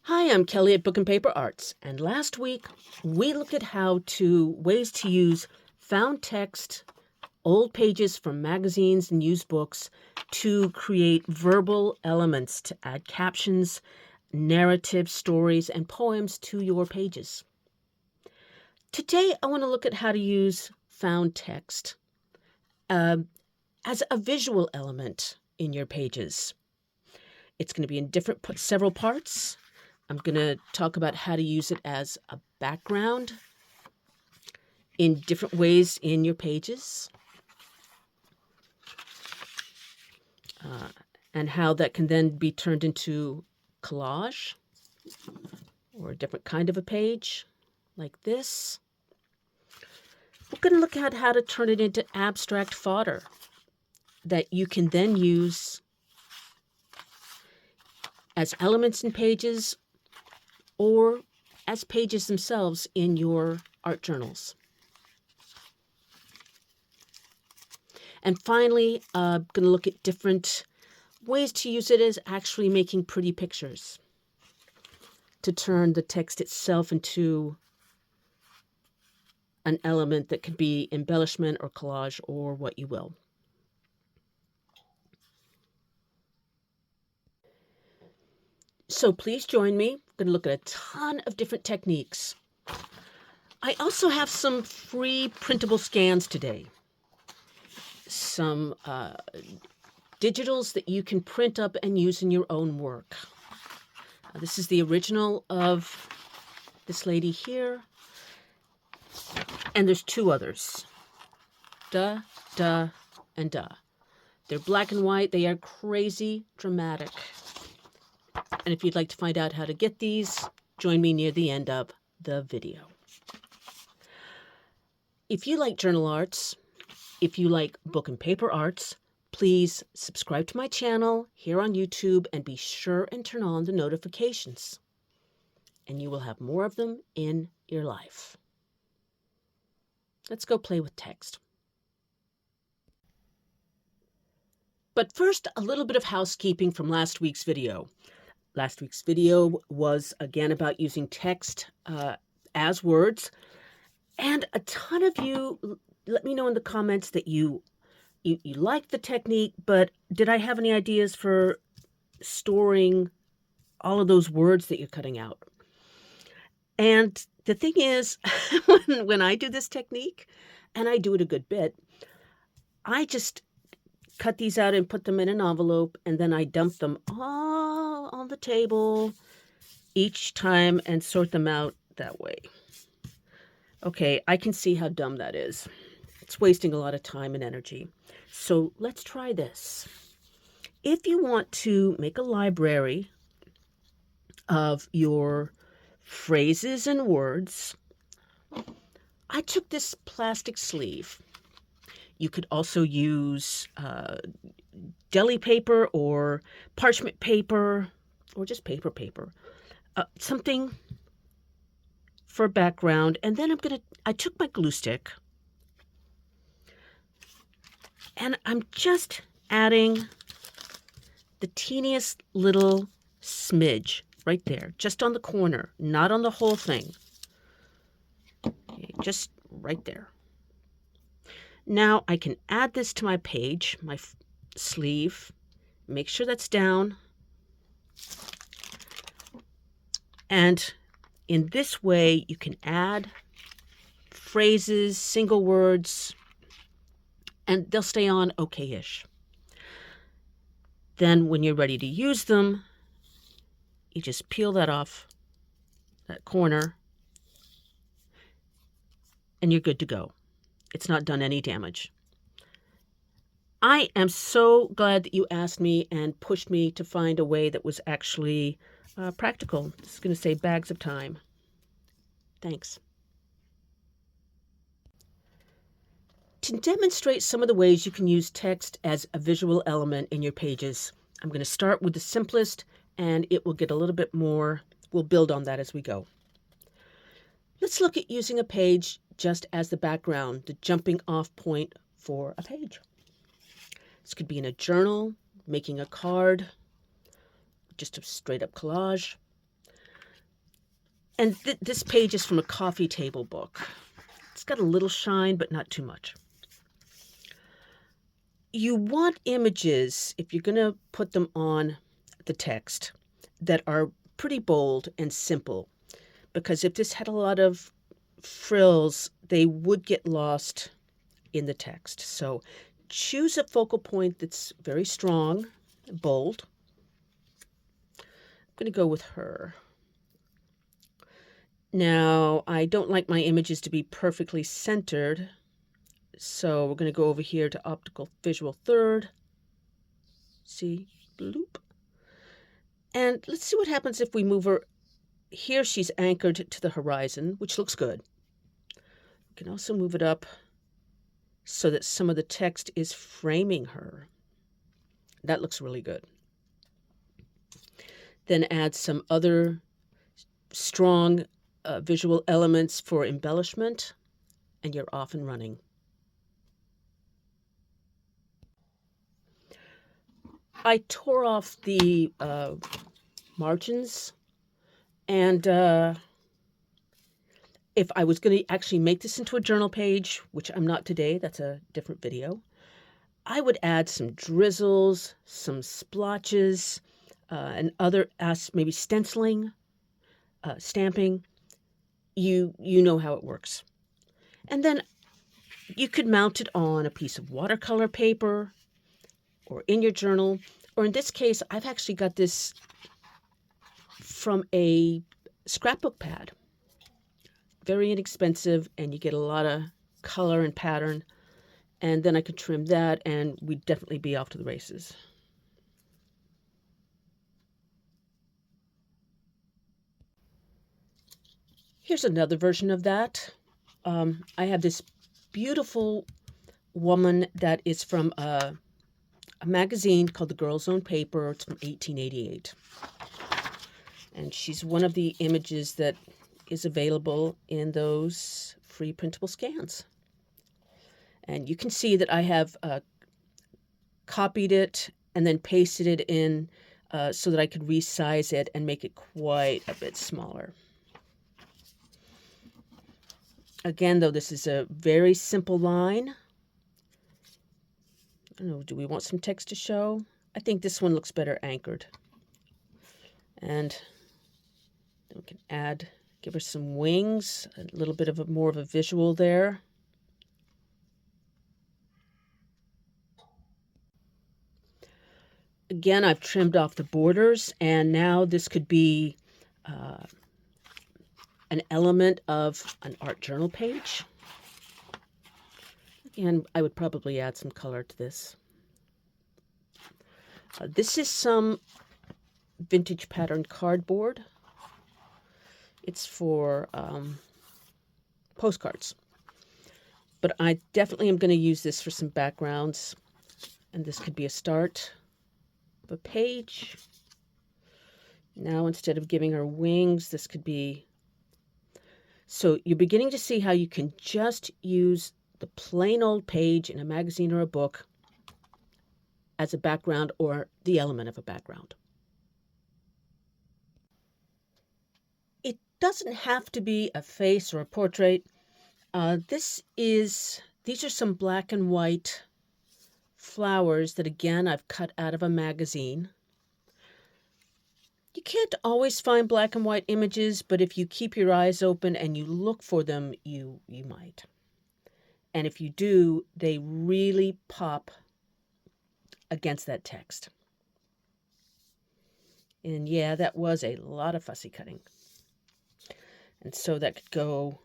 Hi, I'm Kelly at Book and Paper Arts, and last week we looked at ways to use found text, old pages from magazines and used books to create verbal elements to add captions, narrative stories, and poems to your pages. Today I want to look at how to use found text as a visual element in your pages. It's going to be in several parts. I'm going to talk about how to use it as a background in different ways in your pages, and how that can then be turned into collage or a different kind of a page like this. We're going to look at how to turn it into abstract fodder that you can then use as elements in pages or as pages themselves in your art journals. And finally, I'm going to look at different ways to use it as actually making pretty pictures to turn the text itself into an element that could be embellishment or collage or what you will. So please join me. I'm going to look at a ton of different techniques. I also have some free printable scans today. Some digitals that you can print up and use in your own work. This is the original of this lady here. And there's two others. Da, da, and da. They're black and white. They are crazy dramatic. And if you'd like to find out how to get these, join me near the end of the video. If you like journal arts, if you like book and paper arts, please subscribe to my channel here on YouTube and be sure and turn on the notifications. And you will have more of them in your life. Let's go play with text. But first, a little bit of housekeeping from last week's video. Last week's video was again about using text as words. And a ton of you let me know in the comments that you like the technique, but did I have any ideas for storing all of those words that you're cutting out? And the thing is, when I do this technique, and I do it a good bit, I just cut these out and put them in an envelope, and then I dump them all on the table each time and sort them out that way. Okay, I can see how dumb that is. It's wasting a lot of time and energy. So let's try this. If you want to make a library of your phrases and words, I took this plastic sleeve. You could also use deli paper or parchment paper or just paper. Something for background. And then I took my glue stick and I'm just adding the teeniest little smidge right there, just on the corner, not on the whole thing. Okay, just right there. Now I can add this to my page, my sleeve, make sure that's down. And in this way, you can add phrases, single words, and they'll stay on okay-ish. Then when you're ready to use them, you just peel that off, that corner, and you're good to go. It's not done any damage. I am so glad that you asked me and pushed me to find a way that was actually practical. This is going to save bags of time. Thanks. To demonstrate some of the ways you can use text as a visual element in your pages, I'm going to start with the simplest, and it will get a little bit more. We'll build on that as we go. Let's look at using a page just as the background, the jumping off point for a page. This could be in a journal, making a card, just a straight up collage. And this page is from a coffee table book. It's got a little shine, but not too much. You want images, if you're going to put them on the text, that are pretty bold and simple, because if this had a lot of frills, they would get lost in the text. So choose a focal point that's very strong, bold. I'm going to go with her. Now, I don't like my images to be perfectly centered, so we're going to go over here to optical visual third. See, bloop. And let's see what happens if we move her. Here she's anchored to the horizon, which looks good. We can also move it up so that some of the text is framing her. That looks really good. Then add some other strong visual elements for embellishment, and you're off and running. I tore off the margins, and if I was going to actually make this into a journal page, which I'm not today, that's a different video, I would add some drizzles, some splotches, and other, maybe stenciling, stamping. You know how it works. And then you could mount it on a piece of watercolor paper or in your journal. Or in this case, I've actually got this from a scrapbook pad. Very inexpensive, and you get a lot of color and pattern. And then I could trim that, and we'd definitely be off to the races. Here's another version of that. I have this beautiful woman that is from a magazine called The Girl's Own Paper. It's from 1888. And she's one of the images that is available in those free printable scans. And you can see that I have copied it and then pasted it in so that I could resize it and make it quite a bit smaller. Again, though, this is a very simple line. I don't know, do we want some text to show? I think this one looks better anchored. And then we can give her some wings, a little bit of more of a visual there. Again, I've trimmed off the borders, and now this could be an element of an art journal page. And I would probably add some color to this. This is some vintage pattern cardboard. It's for postcards. But I definitely am going to use this for some backgrounds. And this could be a start of a page. Now, instead of giving her wings, this could be... So you're beginning to see how you can just use the plain old page in a magazine or a book as a background or the element of a background. It doesn't have to be a face or a portrait. These are some black and white flowers that, again, I've cut out of a magazine. You can't always find black and white images, but if you keep your eyes open and you look for them, you might. And if you do, they really pop against that text. And yeah, that was a lot of fussy cutting. And so that could go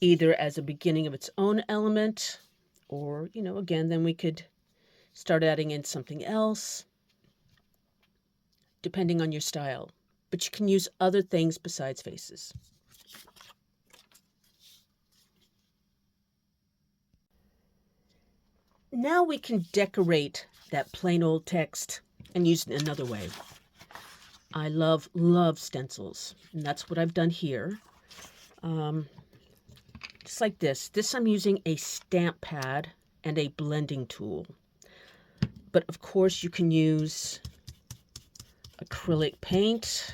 either as a beginning of its own element, or, again, then we could start adding in something else, depending on your style. But you can use other things besides faces. Now we can decorate that plain old text and use it another way. I love stencils, and that's what I've done here. Just like this. This I'm using a stamp pad and a blending tool. But of course you can use acrylic paint,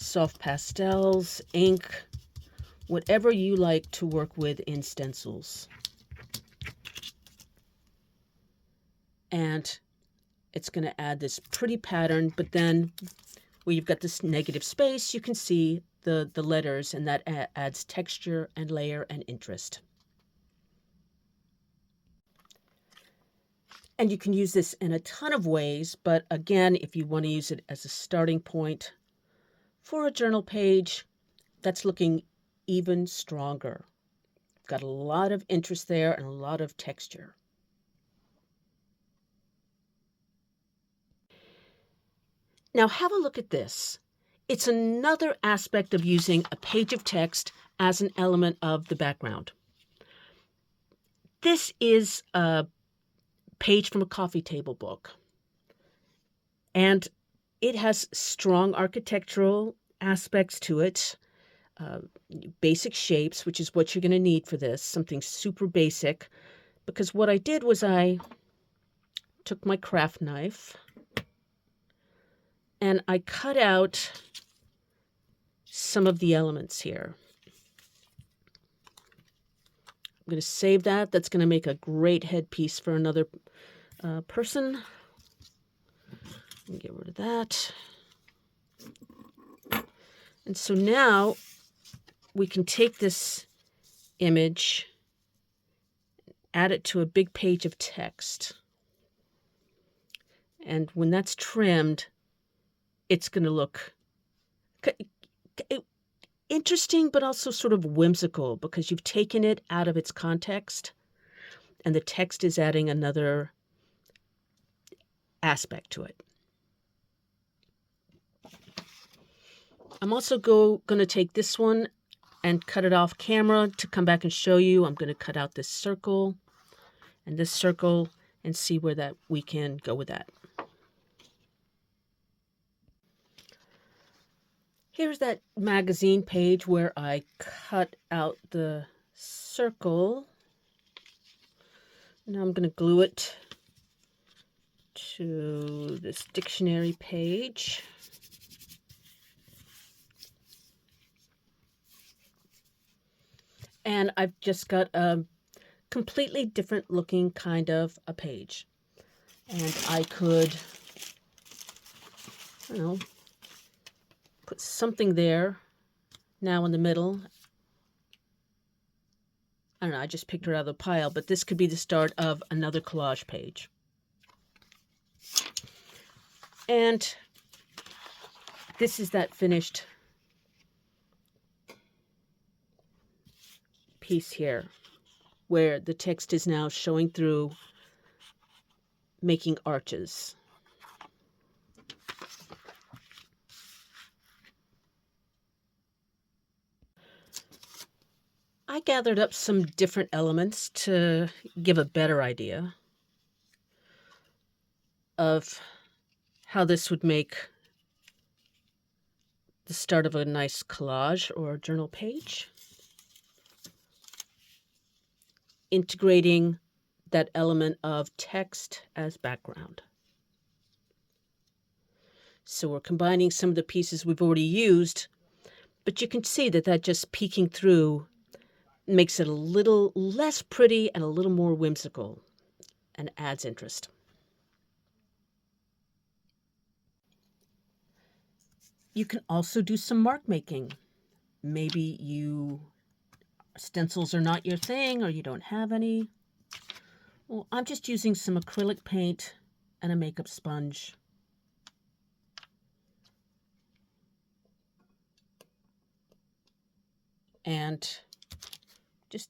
soft pastels, ink, whatever you like to work with in stencils. And it's going to add this pretty pattern, but then where you've got this negative space, you can see the letters, and that adds texture and layer and interest. And you can use this in a ton of ways, but again, if you want to use it as a starting point for a journal page, that's looking even stronger. Got a lot of interest there and a lot of texture. Now have a look at this. It's another aspect of using a page of text as an element of the background. This is a page from a coffee table book, and it has strong architectural aspects to it, basic shapes, which is what you're going to need for this, something super basic, because what I did was I took my craft knife and I cut out some of the elements here. I'm going to save that. That's going to make a great headpiece for another person. Get rid of that. And so now we can take this image, add it to a big page of text. And when that's trimmed, it's going to look interesting, but also sort of whimsical, because you've taken it out of its context and the text is adding another aspect to it. I'm also going to take this one and cut it off camera to come back and show you. I'm going to cut out this circle and this circle and see where that we can go with that. Here's that magazine page where I cut out the circle. Now I'm going to glue it to this dictionary page. And I've just got a completely different looking kind of a page. And I could, I don't know, put something there now in the middle. I don't know, I just picked her out of the pile, but this could be the start of another collage page. And this is that finished piece here, where the text is now showing through, making arches. I gathered up some different elements to give a better idea of how this would make the start of a nice collage or journal page. Integrating that element of text as background. So we're combining some of the pieces we've already used, but you can see that just peeking through makes it a little less pretty and a little more whimsical and adds interest. You can also do some mark making. Maybe stencils are not your thing or you don't have any. Well, I'm just using some acrylic paint and a makeup sponge. And just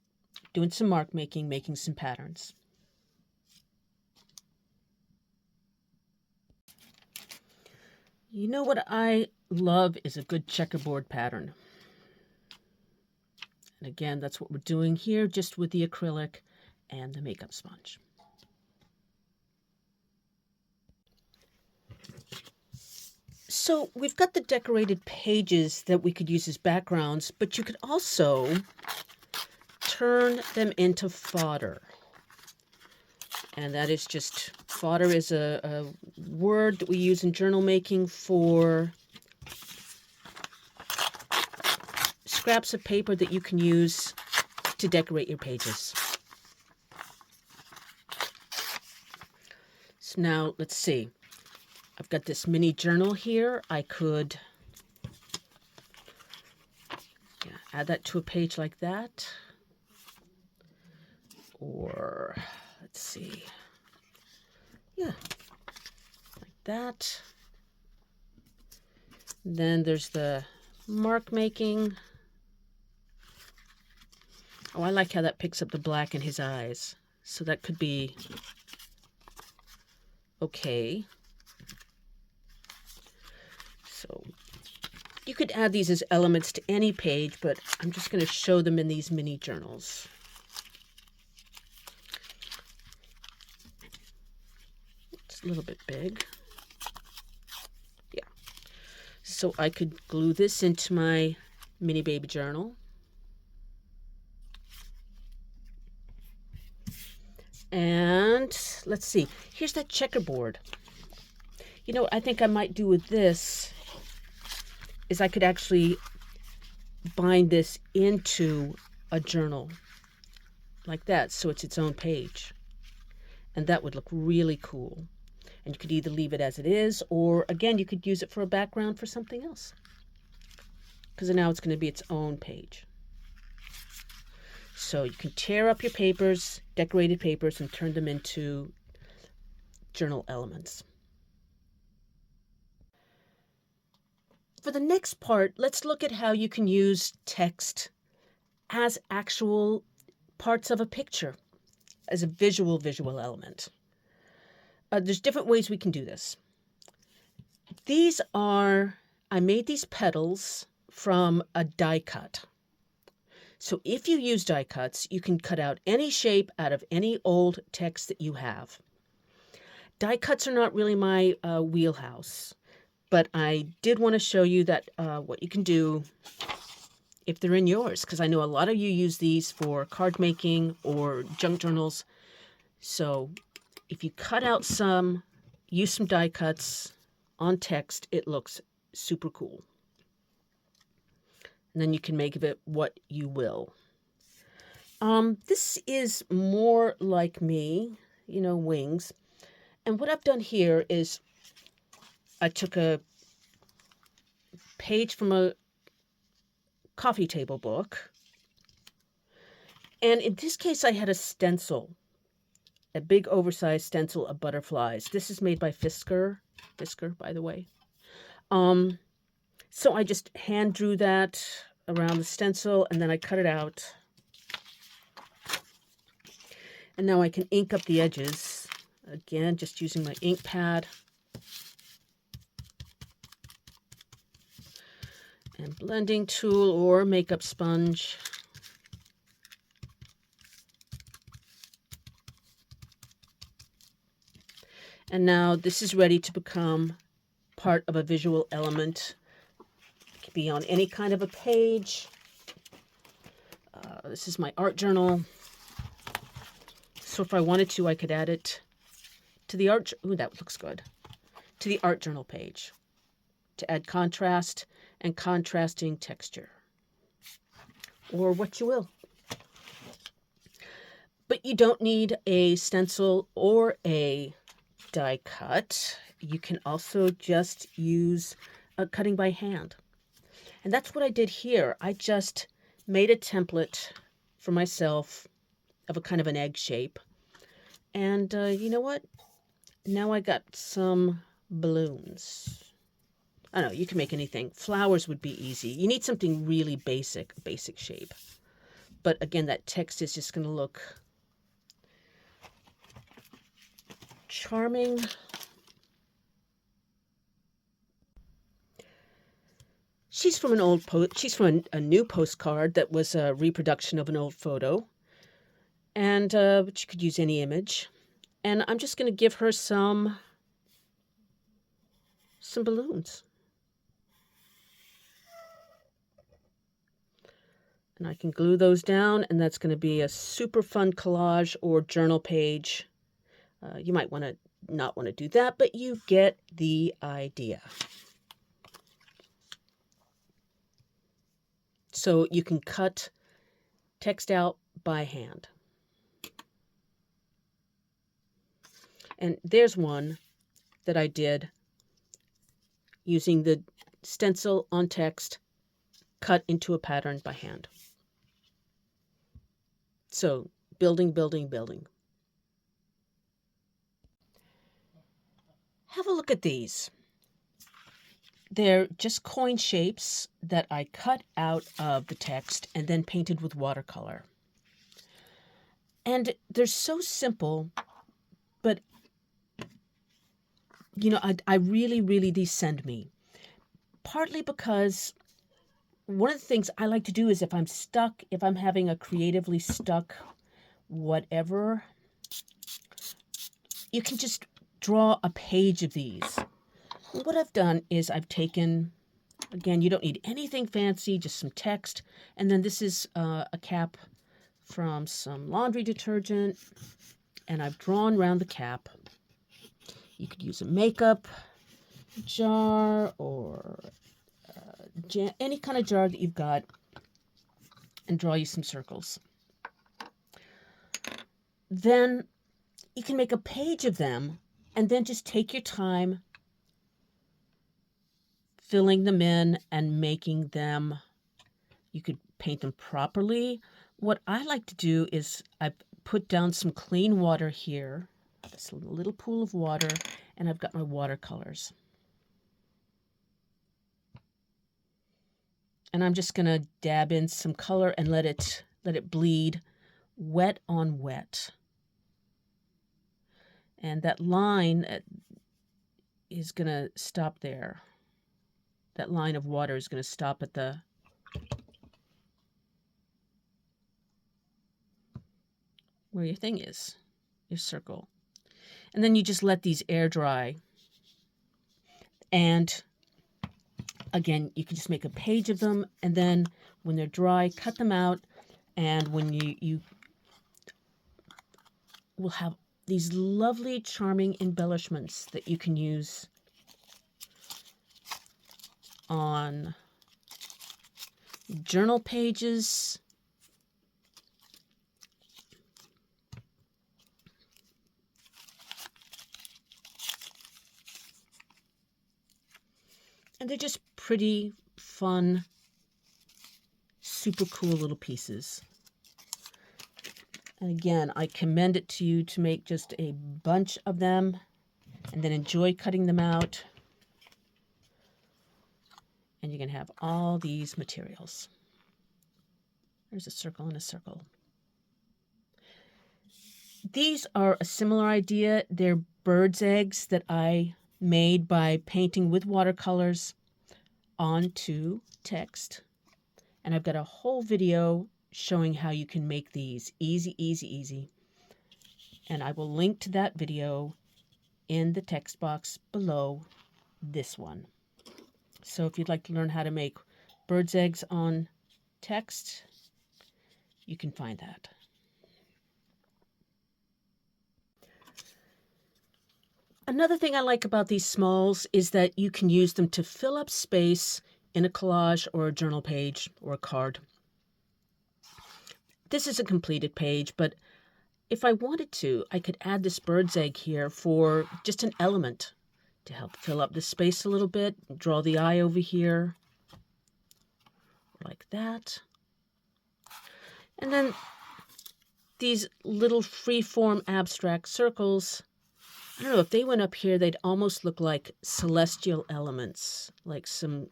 doing some mark making, making some patterns. You know what I love is a good checkerboard pattern. And again, that's what we're doing here, just with the acrylic and the makeup sponge. So we've got the decorated pages that we could use as backgrounds, but you could also turn them into fodder. And that is just, fodder is a word that we use in journal making for scraps of paper that you can use to decorate your pages. So now let's see. I've got this mini journal here. I could add that to a page like that. Or let's see. Yeah, like that. Then there's the mark making. Oh, I like how that picks up the black in his eyes. So that could be okay. So you could add these as elements to any page, but I'm just going to show them in these mini journals. It's a little bit big. Yeah. So I could glue this into my mini baby journal. And let's see, here's that checkerboard. You know, I think I might do with this is I could actually bind this into a journal like that, so it's its own page. And that would look really cool. And you could either leave it as it is, or again, you could use it for a background for something else. Because now it's going to be its own page. So you can tear up your papers, decorated papers, and turn them into journal elements. For the next part, let's look at how you can use text as actual parts of a picture, as a visual element. There's different ways we can do this. I made these petals from a die cut. So if you use die cuts, you can cut out any shape out of any old text that you have. Die cuts are not really my wheelhouse. But I did want to show you that what you can do if they're in yours, because I know a lot of you use these for card making or junk journals. So if you cut out use some die cuts on text, it looks super cool. And then you can make of it what you will. This is more like me, you know, wings. And what I've done here is I took a page from a coffee table book, and in this case I had a stencil, a big oversized stencil of butterflies. This is made by Fisker, by the way. So I just hand drew that around the stencil, and then I cut it out. And now I can ink up the edges, again, just using my ink pad. And blending tool or makeup sponge. And now this is ready to become part of a visual element. It can be on any kind of a page. This is my art journal. So if I wanted to, I could add it to the art. Ooh, that looks good. To the art journal page to add contrast and contrasting texture, or what you will. But you don't need a stencil or a die cut. You can also just use cutting by hand. And that's what I did here. I just made a template for myself of a kind of an egg shape. And you know what? Now I got some balloons. I don't know, you can make anything. Flowers would be easy. You need something really basic shape. But again, that text is just going to look charming. She's from a new postcard that was a reproduction of an old photo. And but you could use any image. And I'm just going to give her some balloons. And I can glue those down, and that's going to be a super fun collage or journal page. You might not want to do that, but you get the idea. so you can cut text out by hand. And there's one that I did using the stencil on text cut into a pattern by hand. So building, building, building. Have a look at these. They're just coin shapes that I cut out of the text and then painted with watercolor. And they're so simple, but you know, I really, these send me. Partly because one of the things I like to do is if I'm stuck, if I'm having a creatively stuck whatever, you can just draw a page of these. What I've done is I've taken, again, you don't need anything fancy, just some text. And then this is a cap from some laundry detergent. And I've drawn around the cap. You could use a makeup jar or any kind of jar that you've got and draw you some circles. Then you can make a page of them and then just take your time filling them in and making them. You could paint them properly. What I like to do is I put down some clean water here, this little pool of water, and I've got my watercolors. And I'm just going to dab in some color and let it bleed wet on wet. And that line is going to stop there. That line of water is going to stop at the where your thing is, your circle. And then you just let these air dry. And again, you can just make a page of them, and then when they're dry, cut them out, and when you will have these lovely, charming embellishments that you can use on journal pages, and they're just pretty, fun, super cool little pieces. And again, I commend it to you to make just a bunch of them and then enjoy cutting them out. And you can have all these materials. There's a circle and a circle. These are a similar idea. They're bird's eggs that I made by painting with watercolors onto text. And I've got a whole video showing how you can make these easy, easy, easy. And I will link to that video in the text box below this one. So if you'd like to learn how to make bird's eggs on text, you can find that. Another thing I like about these smalls is that you can use them to fill up space in a collage or a journal page or a card. This is a completed page, but if I wanted to, I could add this bird's egg here for just an element to help fill up the space a little bit. Draw the eye over here, like that. And then these little free-form abstract circles, I don't know, if they went up here, they'd almost look like celestial elements, like some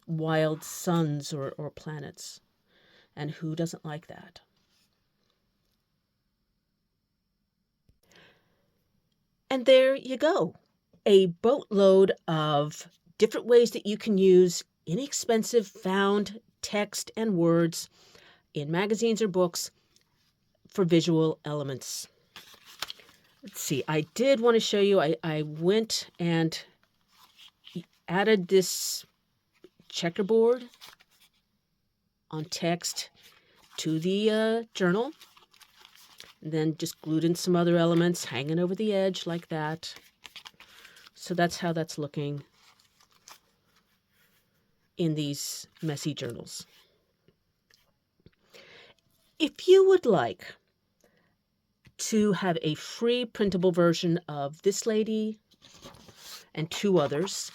wild suns or planets. And who doesn't like that? And there you go. A boatload of different ways that you can use inexpensive found text and words in magazines or books for visual elements. Let's see, I did want to show you, I went and added this checkerboard on text to the journal, and then just glued in some other elements hanging over the edge like that. So that's how that's looking in these messy journals. If you would like to have a free printable version of this lady and two others,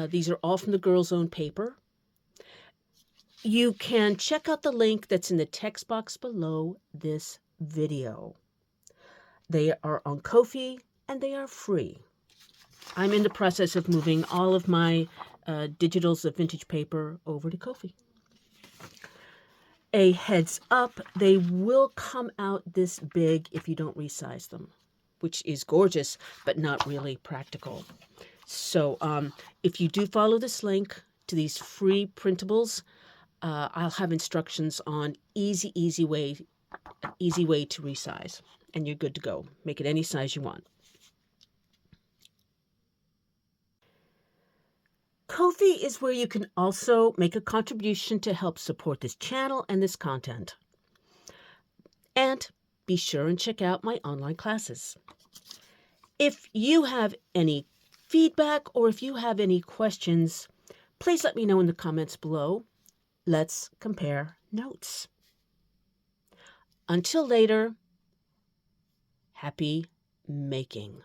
these are all from the Girls' Own paper, you can check out the link that's in the text box below this video. They are on Ko-fi and they are free. I'm in the process of moving all of my digitals of vintage paper over to Ko-fi. A heads up, they will come out this big if you don't resize them, which is gorgeous, but not really practical. So if you do follow this link to these free printables, I'll have instructions on easy way to resize, and you're good to go. Make it any size you want. Ko-fi is where you can also make a contribution to help support this channel and this content. And be sure and check out my online classes. If you have any feedback or if you have any questions, please let me know in the comments below. Let's compare notes. Until later, happy making.